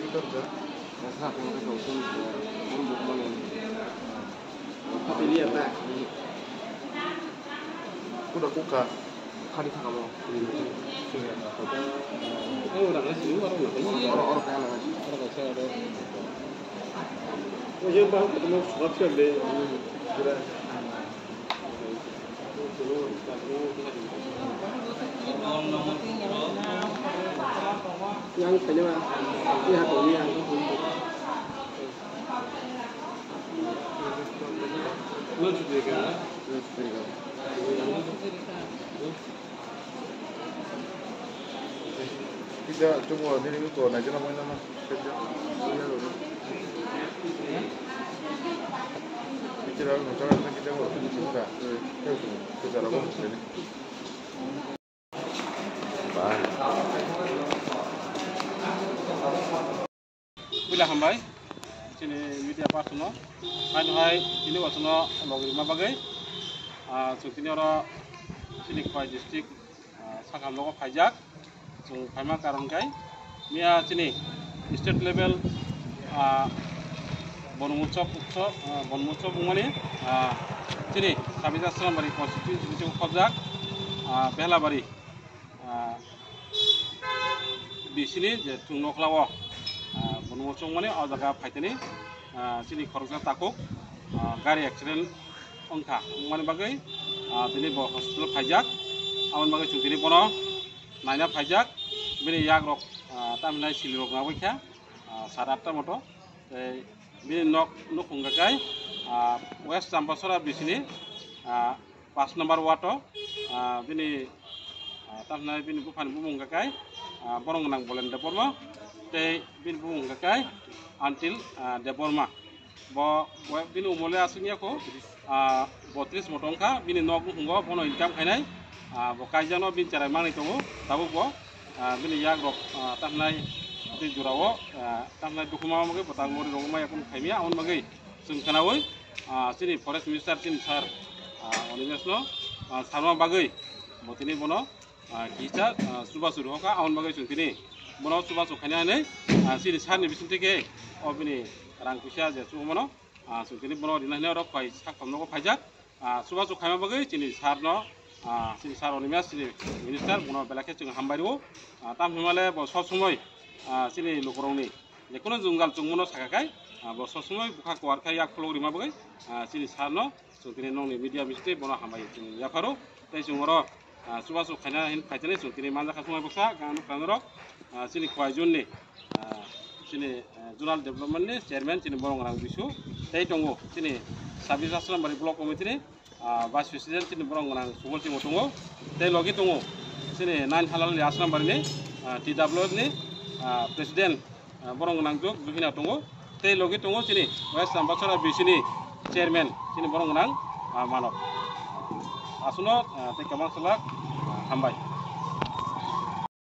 kerja. Nasa ako nakasawsun sa bundok man yun. Kapili apa? Kuda kuka. Kali sa kamo. Orang nasi ini orang apa? Orang kaya lang. Orang kaya ada. Oh, yang baru ketemu suatu yang deh. Yang kayaknya mah, ini hati ini yang Lunch juga kan? Kita cuma ini itu naik nama nama kerja. Kita orang kita orang kita kita lakukan ini. Bila hambai, sini media partner, hai ini wasno logri mabagai, sini orang sini koi district sakam logo pajak, sung pama karongkai, mia sini state level bonmucok bungani, sini kabita selam bari konstitusi sini pajak, bela bari di sini tung noklawo. Bonmucok mana ada jaga faitani sini korja takuk gari accident ongka mana bagai ini bawa hospital pajak awan bagai cuma ini bono nanya pajak ini yak rok tamilai silirok ngawe kya sarapta moto ini nok ongkai west sampasora di sini pas nomor wato ini tamilai ini bukan bumung kakai borong nang bolen deporma tei bin bung kakai until deborma bo bin umole asungnya ko 32 motongka bin nok hungo bono income khainai bo kaijano bin cara mangni tongo tabu bo bin yak rok tamnai ti jurawo tamnai dukuma mage potang mori rongma yakun khaimia on mage sung kanawoi sini forest minister tin sar onisno sarma bagai botini bono kita suba suruhoka on mage sung tini bono suba sukanya ne sini sarni bisunte ke obini rang pisah je sumono sukini bono dinah ne rok kai sak pamno ko pajak suba sukanya bagai sini sarno sini sar onimias sini minister bono belake chung hambariwo tam himale bo sosumoi sini lukorongni jekono jungal chungmono sakakai bo sosumoi bukha kwar kai yak flori ma bagai sini sarno sukini nongni media miste bono hambai chung yafaro tai chungoro suba sukanya hin kaitane sukini manja khasumai buksa ganu kanro sini kwajun ni sini zonal development ni chairman sini borong rang bisu tei tongo sini sabis asram bari block committee ni vice president sini borong rang sumol sing tongo tei logi tongo sini nan halal li asram bari ni TW ni president borong rang jok juhina tongo tei logi tongo sini west ambassador bisu ni chairman sini borong rang manok asuno tei kamang salak hambai